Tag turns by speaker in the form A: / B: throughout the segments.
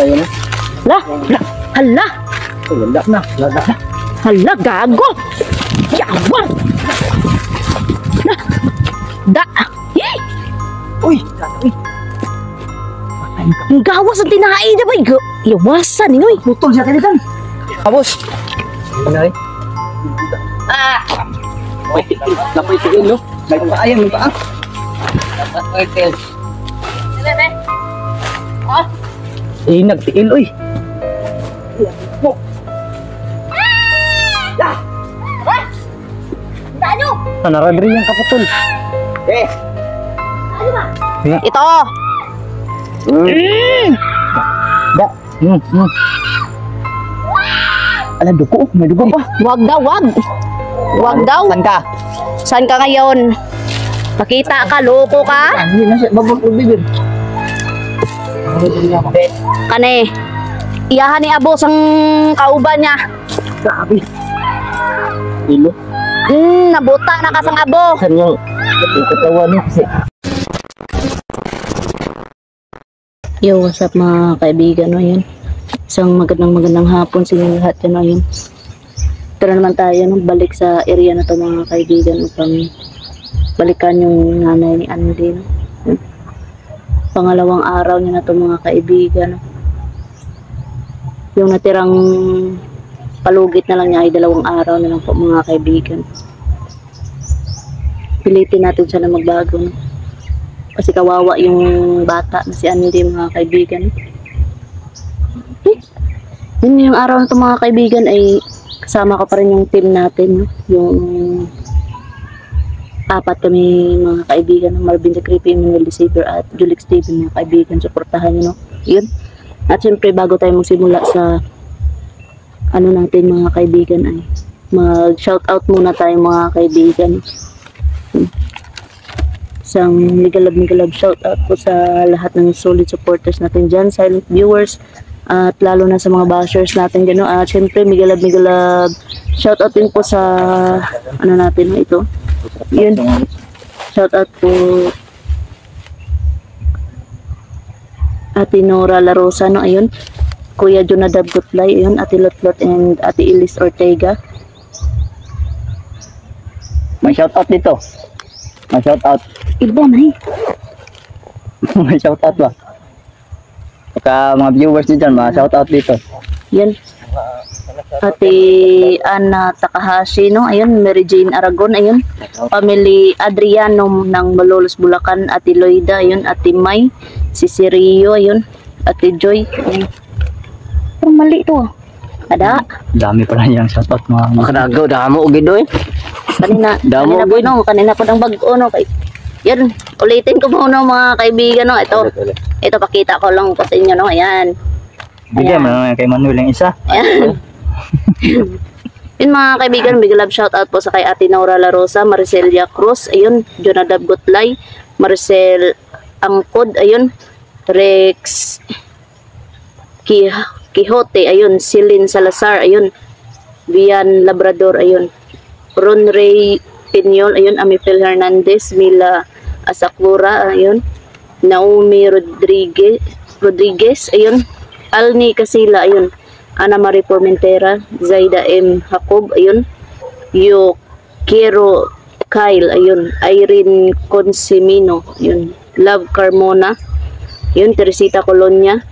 A: tayo na.
B: Hala!
A: Wala na.
B: Hala, gago! Yawang! Da!
A: Uy!
B: Ang gawas ang tinahay na ba? Yawasan, inoy.
A: Putol siya kanitan. Abos! Ano eh? Napay tiin, no? May paayan, may paa. Napay tiin. Nagtiin, uy. Naradri yung kaputol.
B: Ito!
A: Da. Alam, dugo. May dugo pa.
B: Wag daw, wag! Wag daw!
A: Saan ka?
B: Saan ka ngayon? Pakita ka, loko ka?
A: Hindi na siya. Babang bibir.
B: Kane, iyahan ni Abos ang kauban niya.
A: Grabe. Ilo.
B: Nabuta na kasang abo.
A: Saan yung katawan niya kasi.
B: Yo, what's up mga kaibigan, no, yun. Isang magandang hapon sa inyo lahat, yun, no, yun. Tara naman tayo, no, balik sa area na to mga kaibigan, upang balikan yung nanay ni Andy, no. Yun. Pangalawang araw niya na to mga kaibigan, no. Yung natirang palugit na lang niya ay 2 araw na lang po mga kaibigan. Pilitin natin siya na magbago, no. Kasi kawawa yung bata na si Andy mga kaibigan. Yun yung araw na ito mga kaibigan ay kasama ka pa rin yung team natin, no? Yung 4 kami mga kaibigan, Marvin the Creepy, Emmanuel the Savior at Julix TV mga kaibigan. Suportahan nyo, no? Yun. At syempre bago tayo magsimula sa ano natin mga kaibigan ay mag shoutout muna tayo mga kaibigan. Isang migalab shoutout po sa lahat ng solid supporters natin dyan, silent viewers, at lalo na sa mga bashers natin dyan, no? At syempre migalab shoutout din po sa ano natin, no? Ito yun, shoutout po Ate Nora La Rosa, no? Ayun, Kuya Jonadab Gutlay, ayun, Ate Lotlot and Ate Ilis Ortega.
A: May shoutout dito. May shoutout.
B: Iba na eh.
A: May shoutout ba? Saka mga viewers nyo dyan, mga shoutout dito.
B: Yan. Ate Ana Takahashi, no? Ayun, Mary Jane Aragon, ayun. Family Adriano ng Malolos, Bulacan, Ate Loida, ayun. Ate May, si Sirio, ayun. Ate Joy, ayun. Parang mali ito, Ada.
A: Dami pala yung shoutout mga makaragaw. Damo ugido eh.
B: Kanina po, no? Kanina po ng bago, no? Yan, ulitin ko muna mga kaibigan, no? Ito pakita ko lang po sa inyo, no? Ayan.
A: Bigyan mo naman kay Manuel yung isa.
B: Ayan. Yun mga kaibigan, big love shoutout po sa kay Ate Nora La Rosa, Maricelia Cruz, ayun, Jonadab Gutlay, Maricel Angkod, ayun, Rex Quixote, ayun, Celine Salazar, ayun, Vian Labrador, ayun, Ron Ray Pinyol, ayun, Amifel Hernandez, Mila Asakura, ayun, Naomi Rodriguez, ayun, Alni Casila, ayun, Ana Marie Formentera, Zaida M. Jacob, ayun, Yukiro Kyle, ayun, Irene Consimino, ayun, Love Carmona, ayun, Teresita Colonia,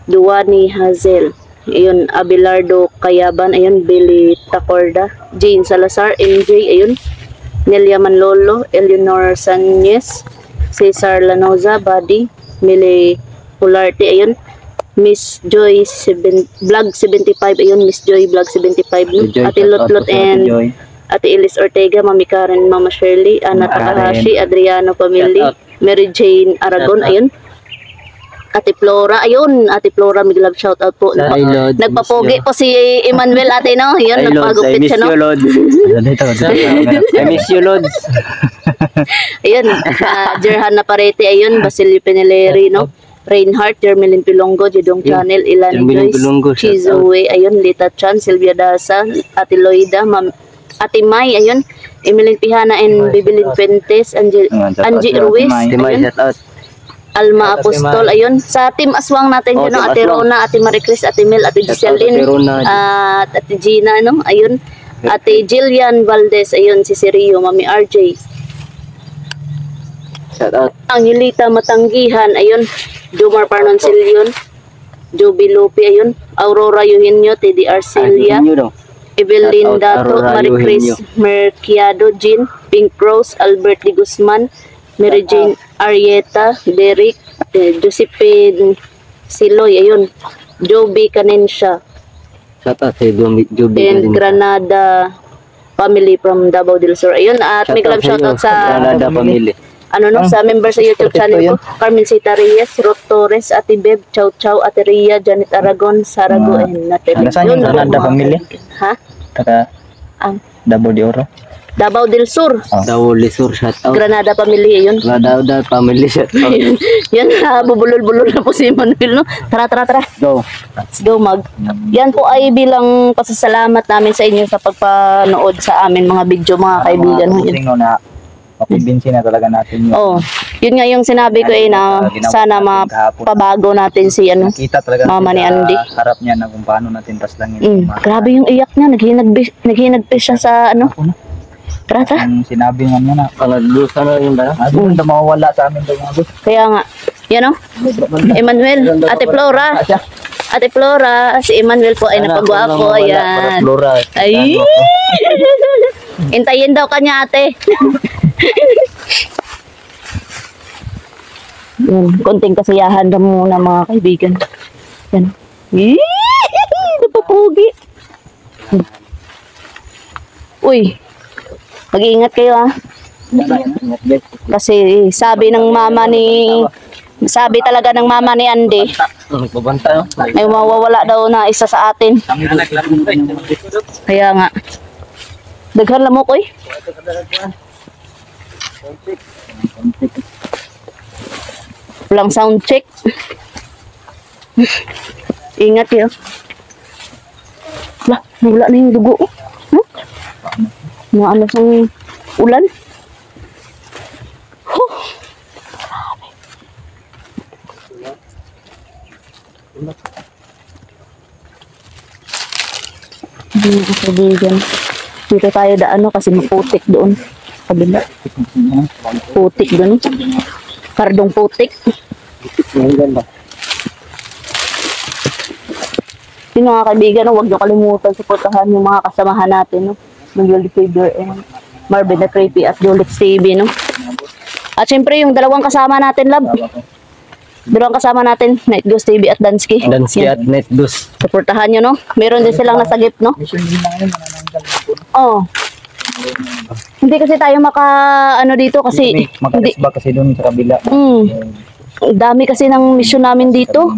B: Duwani Hazel, ayun, Abelardo Cayaban, ayun, Billy Tacorda, Jane Salazar, MJ, ayun, Nelia Manlolo, Eleanor Sanchez, Cesar Lanoza, Buddy, Mili Pularte, ayun, Miss Joy Vlog 75, ayun, Miss Joy Vlog 75, no? Ate Lotlot and Ate Ilis Ortega, Mami Karen, Mama Shirley, Ana Takahashi, Adriano Family, Mary Jane Aragon, ayun, Ate Flora, ayun, Ate Flora, big love shout out po. Nagpapogi po si Emmanuel, ate, no? Yun, nagpagupit siya, no?
A: I miss you, Lods.
B: Ayun, Jerhan Naparete, ayun, Basilio Peneleri, no? Reinhardt, Jermelin Pilongo, Jidong Channel, Ilan Joyce, Chizoe, ayun, Lita Chan, Silvia Dasa, Ate Loida, Ate May, ayun, Emilin Pihana and Bibilin Fuentes, Angie Ruiz, ayun. Alma Apostol, ayun. Sa Team Aswang natin
A: Oh,
B: yun, no?
A: Team
B: Ate
A: Aswang.
B: Rona, Ate Maricris, Ate Mel, Ate Giseline,
A: Ate Rona.
B: at Ate Gina, no? Ayun. Ate Jillian Valdez, ayun, si Sirio, Mami RJ.
A: Shout out.
B: Angelita Matanggihan, ayun. Jomar Parnoncillion, Joby Lupi, ayun. Aurora Eugenio, Teddy Arcelia,
A: Ayun daw.
B: Evelyn
A: Shout out,
B: Dato,
A: Aurora
B: Maricris
A: Eugenio.
B: Merciado, Jean, Pink Rose, Albert Di Guzman, Mary Jane Arieta, Derek, Josephine Siloy, ayun. Joby Canensya,
A: Shout out kay Juby.
B: and Granada family from Davao del Sur. Ayun, at may club shoutout sa
A: Granada family.
B: ano no, sa member sa YouTube channel ko, Carmencita Reyes, Ruth Torres, Ate Beb, Chow Chow, Ate Ria, Janet Aragon, Sarago, and Natalie.
C: Nasaan yung
B: Yun,
C: Granada
B: mga
C: family?
B: kaibigan. Ha?
C: Taga
B: Ang
C: Davao de Oro.
B: Davao del Sur.
A: Dawli Sur, shout out.
B: Granada family, ayun.
A: Granada family, shout out.
B: Yan, bubulol-bulol na po si Manuel, no? Tara.
A: Go.
B: Let's go, Yan po ay bilang pasasalamat namin sa inyo sa pagpanood sa amin mga video, mga kaibigan.
C: Mga no na makumbinsi na talaga natin yun.
B: Oh, yun nga yung sinabi ko na sana mapabago natin si ano.
C: Nakita talaga
B: Mama ni
C: natin
B: Andy.
C: sa harap niya na kung paano natin paslangin.
B: Grabe yung iyak niya, naghinagpis siya sa ano. Tara.
C: Ang sinabi nga niya na,
A: Panagdusa na rin ba?
C: doon na mawawala sa amin daw mga boss.
B: Kaya nga, yan o. Emmanuel, Ate Flora, si Emmanuel po ay napagwapo. Ayan.
C: Flora.
B: Ay! Intayin daw kanya, ate. Yan, konting kasiyahan lang muna mga kaibigan. Yan. Napapugi. Uy, mag-iingat kayo ah. Kasi sabi talaga ng mama ni Andy,
A: Nagbabanta, no?
B: ay mawawala daw na isa sa atin. Kaya nga. Daghan lamok, oy. Walang sound check. Ingat kayo. Lah, wala na yung dugo. Mga ano sang ulan. Huh. Hindi ko sabihin. Dito tayo daano kasi maputik doon. Kabila. Putik doon. Kardong putik. Yung mga kaibigan, huwag niyo kalimutan suportahan yung mga kasamahan natin, no? Ng Yoli Faber and Marvin the Creepy at Jolix TV, no? At syempre yung dalawang kasama natin, love. Dalawang kasama natin, Night Ghost TV at Dansky.
A: Dansky
B: Yan.
A: at Netdos.
B: Suportahan nyo, no? Meron din silang nasagip, no? Oo. Hindi kasi tayo ano dito kasi hindi.
C: Makaisba kasi doon sa kabila.
B: Ang dami kasi ng mission namin dito.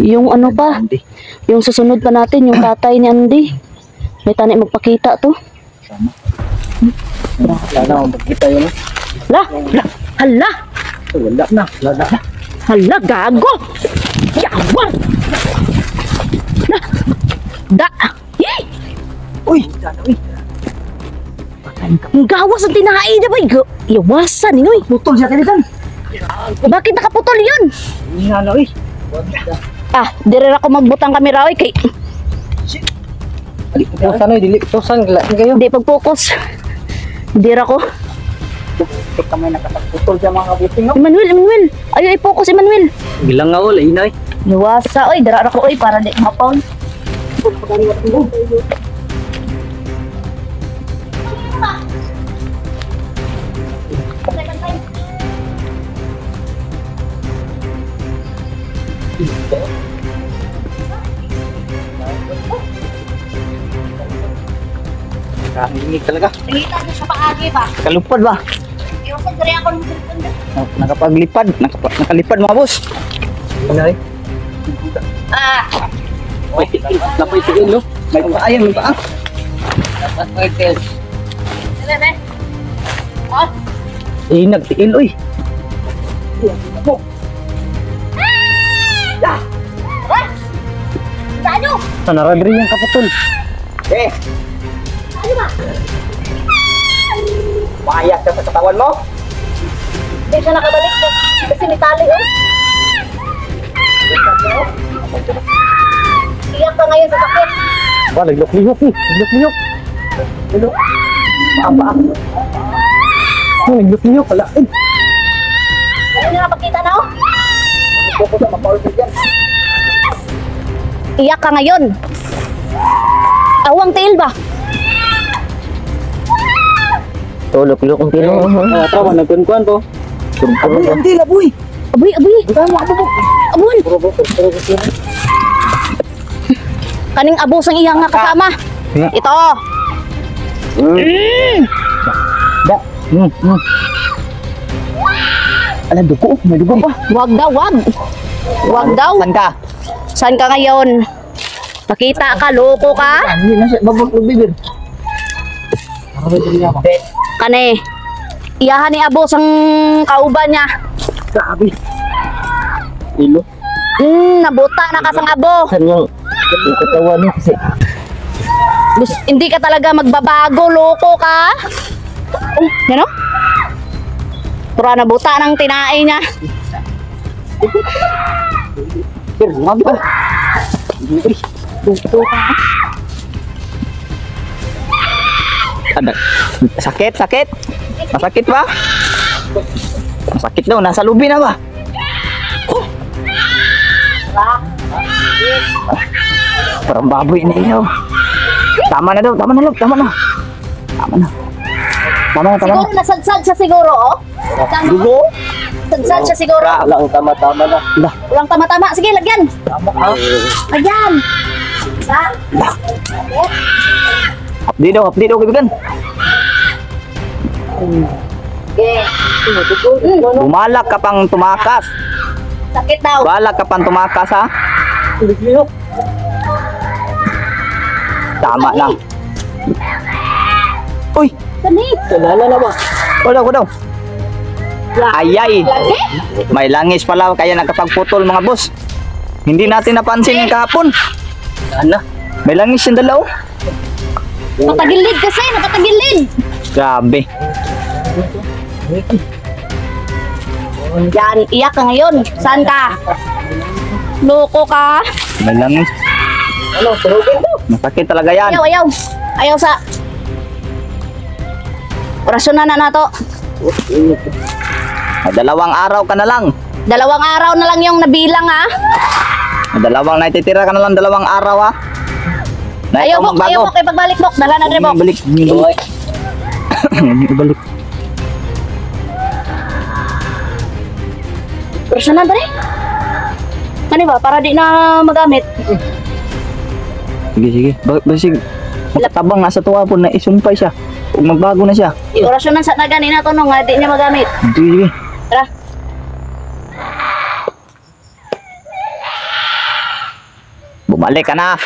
B: Yung ano pa, yung susunod pa natin, yung tatay ni Andy. May tani magpakita to.
C: Sana magkita yun.
B: Hala!
C: Wala na.
B: Hala, gago! Yawan! Da! Yee!
C: Uy!
B: Ang gawas ang tinahay niya ba? Yawasan, inoy.
C: Putol siya tinikan.
B: Bakit nakaputol yun?
C: Hinala, uy.
B: Dire ako magbutang kami raw, kay
C: Sana dili tosan kayo.
B: hindi pag-focus. Dire ako.
C: Tek kamay nakaputol siya mga kabuting.
B: Emmanuel. Ayaw i-focus, Emmanuel.
A: Bilang nga wala, inay.
B: Yawasa, oy. Dara ako, oy. Para di mapawn.
C: Kahingig talaga.
B: Tingita niyo sa paagi ba?
C: Kalupad ba?
B: Yung sa diri ako ng cellphone doon.
C: Nakapaglipad. Nakalipad mga boss.
A: Inay.
C: Uy, napay tigil no. May paayan, may paa.
B: Bebe. Oh,
C: Nagtiil, uy.
B: tayo.
C: Sana radri yung kaputol.
B: Tayo ba?
C: Mayat ka sa katawan mo.
B: Hindi siya nakabalik. Kasi may tali, oh. Iyak ka ngayon sa sakit.
C: Wah, naglok-lihok eh. Naglok-lihok. Naglok. Paa. Naglok-lihok. Wala.
B: Ano nyo napakita na, oh?
C: Poko sa mapaul ko dyan.
B: Iyak ka ngayon. Awang tail ba?
A: Tulok-lok ang tilo.
C: Tawa, nagkunkuan to.
A: Abon.
C: Ang tila, boy.
B: Aboy, aboy. Abon. Kaning abos ang iyang nga kasama.
A: Yeah.
B: Ito.
A: Da. Alam, dugo. May dugo pa.
B: Wag daw, wag. Wag daw.
A: Saan ka?
B: Saan ka ngayon? Pakita ka, loko ka?
A: Hindi na siya. Babag bibir.
B: Kane. Iyahan ni abos ang kauban niya.
A: Grabe. Ilo.
B: Nabuta na ka sang abo.
A: Saan yung katawan niya kasi.
B: Hindi ka talaga magbabago, loko ka. Yan o? Pura nabuta ng tinae niya.
A: Sir, grabe ka.
B: Loko ka.
A: Ada. Sakit, sakit. Masakit ba? Masakit daw, nasa lubi na ba? Parang baboy na ilaw. Tama na daw, tama na, tama na. Tama na. Tama na, tama na.
B: Siguro nasadsad siya siguro, oh.
A: Dugo?
B: Nasadsad siya siguro.
C: Wala ang tama-tama na.
A: Lah,
B: Walang tama-tama. Sige, lagyan. Lagyan.
A: update daw, kaibigan.
B: Okay.
A: Bumalak ka pang tumakas.
B: Sakit daw.
A: Balak ka pang tumakas, ha? Tama lang. Uy,
B: Sani.
C: Kalala na ba?
A: wala ko daw. Ayay.
B: Lagi?
A: May langis pala kaya nakapagputol mga boss. Hindi natin napansin yung kahapon.
C: Ano?
A: May langis yung dalaw.
B: Nakatagilid kasi. Nakatagilid.
A: Grabe.
B: Yan. Iyak ka ngayon. Saan ka? Loko ka.
A: May langis.
C: Ano? Turugin to?
A: Masakit talaga yan.
B: Ayaw, ayaw. Ayaw sa... Orasyon na nato.
A: May 2 araw ka na lang.
B: 2 araw na lang yung nabilang, ha?
A: May 2 natitira ka na lang 2 araw, ha? Na
B: Ayaw,
A: ikaw
B: Bok. Ayaw, Bok. Ipagbalik, Bok. Dala na rin, Bok.
A: Balik.
C: Boy.
A: Balik.
B: Orasyon na ba rin? Ano ba? Para di na magamit.
A: Sige, sige. Basig. Makatabang nasa tuwa po na isumpay siya. Huwag magbago na siya.
B: Orasyon na sa nagani na to, no? Nga di niya magamit.
A: Sige, sige.
B: Tara.
A: Bumalik ka na.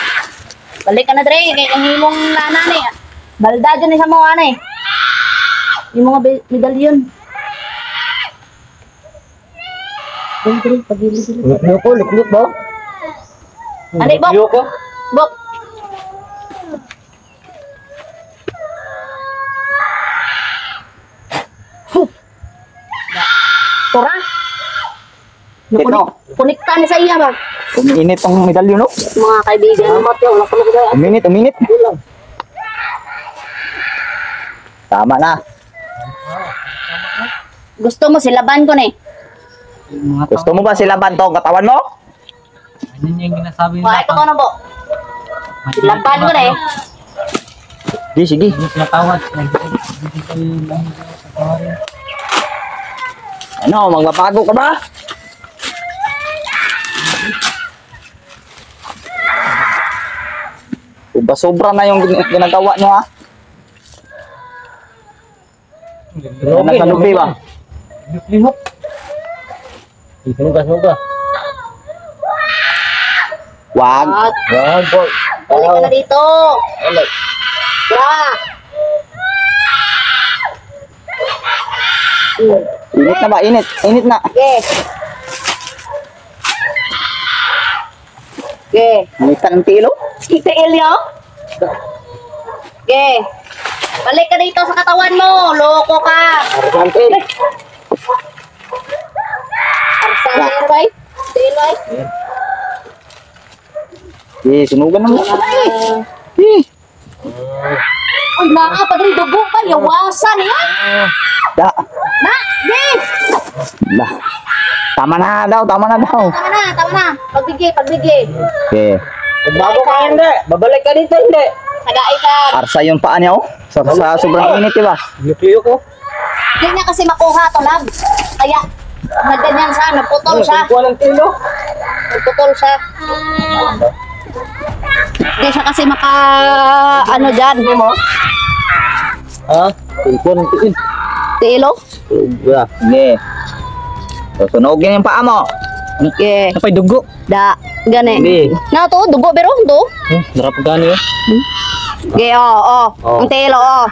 B: Balik ka na, Dre. Ang imong nanay. Balda dyan sa mga anay. Yung mga medalyon. Dre, pagili-gili.
C: Luklo ko, luklo ba?
B: Ani, Bok.
C: Luklo ko?
B: Bok. Tora.
A: Ito.
B: Kunikta ni sa iya ba?
A: Uminit ang medalyo, no?
B: Mga kaibigan. Wala ko na.
A: Uminit. Tama na.
B: Gusto mo silaban ko ni.
A: Gusto mo ba sila banto ang katawan mo?
C: Ano yung ginasabi
B: Wah, ito ko na po. Silaban ko ni.
A: Sige, sige.
C: Natawad.
A: Ano, magbabago ka ba? Sobra na yung ginagawa nyo, ha? Nasa lubi ba?
C: Lihok. Suga.
A: Wag.
B: At
C: Wag, boy.
B: balik ka na dito. Tara.
A: Init na ba? Init. Init na.
B: Okay. Okay.
A: Init ka ng tilo?
B: Tiil nyo? Okay. Balik ka dito sa katawan mo. Loko ka. Saan bay? Tiil bay?
A: Sunugan na mo.
B: Uy, naa pa rin dugo pa. Yawasan yan.
A: Da.
B: Na, di.
A: Da. Tama na daw.
B: Tama na. Pagbigay.
A: Okay.
C: Bago ka hindi. Babalik ka dito hindi.
B: Tagaay ka.
A: Arsa yung paa niya, oh. Sa sobrang init, diba?
C: Nucleo ko.
B: Hindi niya kasi makuha to, lab. Kaya, nagganyan siya, naputol siya.
C: Kuha ng tilo.
B: Naputol siya. Hindi siya kasi ano dyan.
C: Ha? Kuha ng tiil.
B: Tiilo?
C: Yeah.
A: Sige. So, sunugin yung paa mo.
B: Okay.
C: Napay dugo.
B: Da, gani.
C: Hindi.
B: Na to, dugo pero, to.
C: Darap gani yun.
B: Okay, oh. Ang tiilo, oh.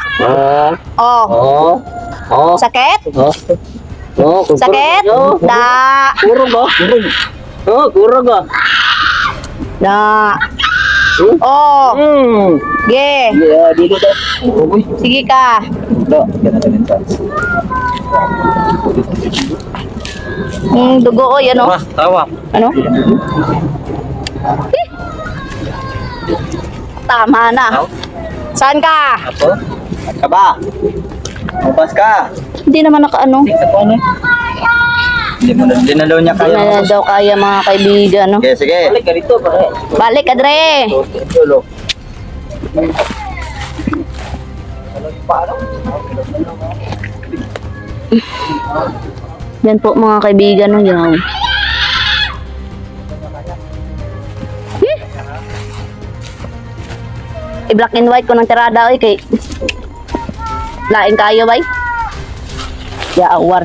C: Oh. Oh.
B: Sakit?
C: Oh. Oh.
B: Sakit? Da.
C: Kurog ba? Kurog. Oh, kurog ba?
B: Da. Oh. Ge.
C: Yeah, dito daw. Uy.
B: Sige ka.
A: Do. Ganun sa.
B: Dugo, oh, yan, oh.
C: Tawa.
B: Ano? Tama na. Saan ka?
C: Apo?
A: At ka ba? Mabas ka.
B: Hindi naman nakaano.
C: Sa paano?
A: Dinalo niya
B: Hindi
A: kaya.
B: na daw kaya mga kaibigan, no?
A: Sige, sige.
C: Balik ka dito, pare.
B: Balik, Adre.
A: Tulo.
B: Yan po mga kaibigan, no? Yan. I-black and white ko ng tirada, oy, kay laing kayo, bay. Ya, awar.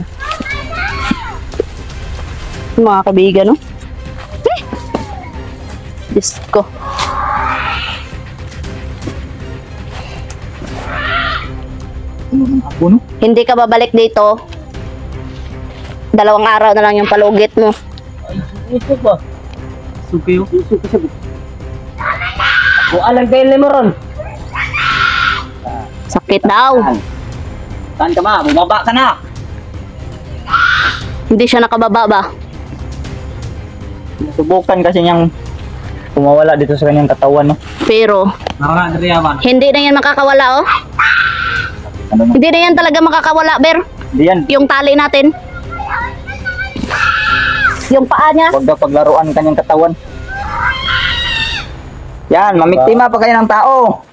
B: Mga kaibigan, no? Diyos ko.
A: Puno.
B: Hindi ka babalik dito. 2 araw na lang yung palugit mo.
C: Ito ba? Suki yun. Suki sabi. Kung alam kayo mo ron.
B: Sakit daw.
A: Saan ka ba? Bumaba ka na.
B: Hindi siya nakababa ba?
A: Subukan kasi niyang kumawala dito sa kanyang katawan, no?
B: Pero,
C: Nakaka dari yaman.
B: hindi na yan makakawala, oh.
A: Ano no?
B: Hindi na yan talaga makakawala, Ber.
A: Di yan.
B: Yung tali natin. Yung paa niya.
A: Huwag daw paglaruan kanyang katawan. Yan, mamiktima pa kayo ng tao.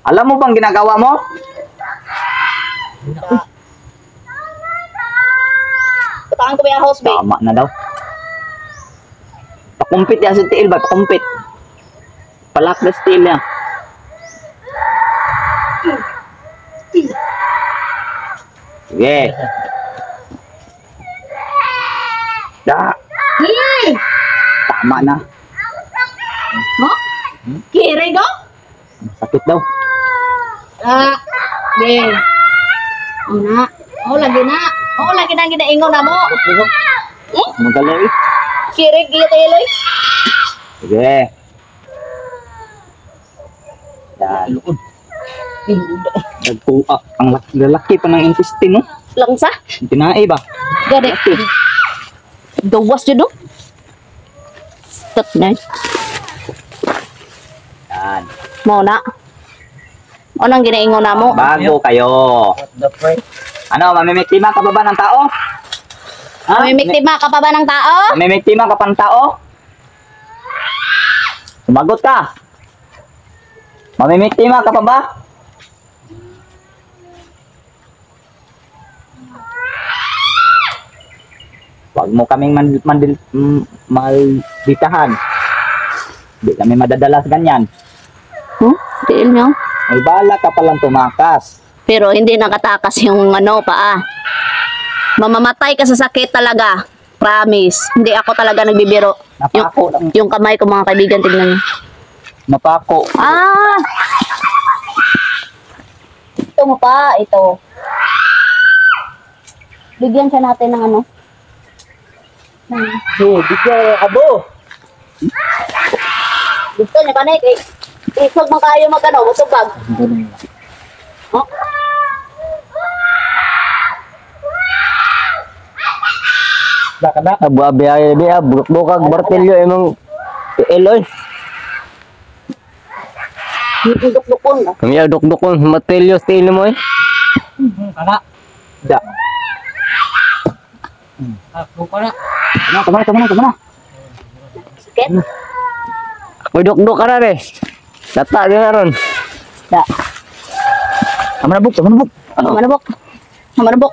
A: Alam mo bang ginagawa mo?
B: Patangan ko ba yung house, babe?
A: Tama na daw. Pakumpit yan si Tiil ba? Pakumpit. Palak na si Tiil yan. Sige. Da. Tama na.
B: Mo? Kiri go?
A: Sakit daw.
B: Be. Oh na. Oh, lagi na. Oh, lagi na ginaingon na mo.
A: Magaling.
B: Kiri, gila tayo, Loy.
A: Sige. Yan. Ang lalaki pa ng intestine, no?
B: Langsa.
A: Tinae ba?
B: Gani. Gawas dyan, no? Stop na.
A: Yan.
B: Mo na. O nang ginaingon na mo.
A: Bago kayo.
C: What the frick?
A: Ano, mamimiktima ka pa ba ng tao? Ha?
B: Mamimiktima ka pa ba ng tao?
A: Mamimiktima ka pa ng tao? Sumagot ka. Mamimiktima ka pa ba? Huwag mo kaming malditahan. Hindi kami madadala sa ganyan.
B: Tiil nyo.
A: May bala ka palang tumakas.
B: Pero hindi nakatakas yung ano paa. Mamamatay ka sa sakit talaga. Promise. Hindi ako talaga nagbibiro.
A: Napako lang.
B: Yung kamay ko mga kaibigan, tignan nyo.
A: Napako.
B: Ah! Ito mo pa, ito. Bigyan siya natin ng ano.
C: Bigyan ka bo.
B: Gusto niya ba na eh? Isog man kayo mag-ano, matubag. Oh?
C: Baka na.
A: Abu abi ay dia bukag martilyo imong eloy.
B: Dukdukon na.
A: Kami duk-dukon martilyo style mo eh.
C: Kana.
A: Da.
C: Ako kana.
A: Tama na.
B: Sakit.
A: Ako duk-duk ka na re. Data din na ron.
B: Da.
A: Tama na buk.
B: Manabok. Manabok.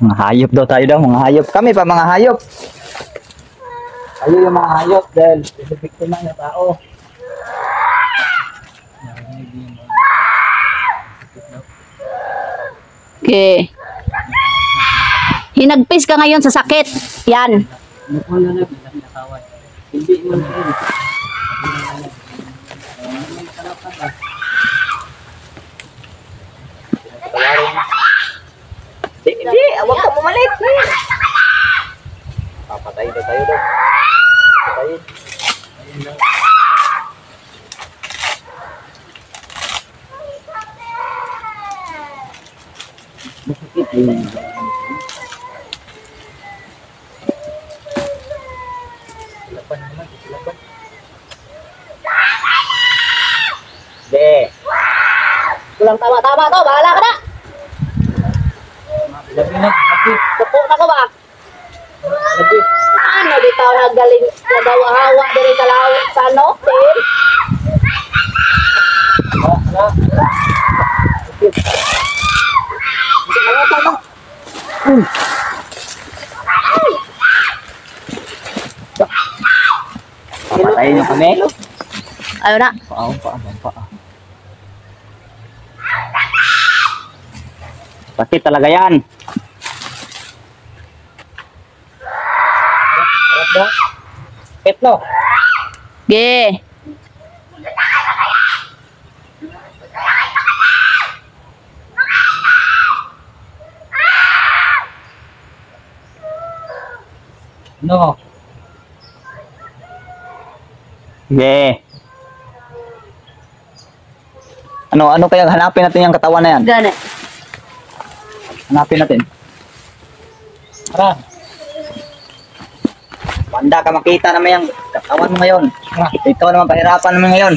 A: Mga hayop daw tayo daw, mga hayop. Kami pa mga hayop. Tayo yung mga hayop dahil biktima ng tao.
B: Okay. Hinagpis ka ngayon sa sakit. Yan.
C: Wala na pinakaway. Hindi mo
A: Hindi, awag ka bumalik. Papatay daw tayo daw. Patayin. De.
B: Kulang tama-tama to. Bahala ka na.
C: labi na. Labi.
B: Tupo na ko ba?
C: Labi.
B: Ano bitaw nagaling na daw hawa diri sa lawa sa ano? Tim?
C: Ala.
A: Papatayin nyo kami.
B: Ayaw na.
A: Paa. Sakit talaga yan.
C: Harap daw. Petno.
B: Ge.
C: No.
A: Sige. Ano kaya hanapin natin yung katawan na yan?
B: Gani.
A: Hanapin natin.
C: Tara.
A: Banda ka makita naman yung katawan mo ngayon. Ikaw naman pahirapan naman ngayon.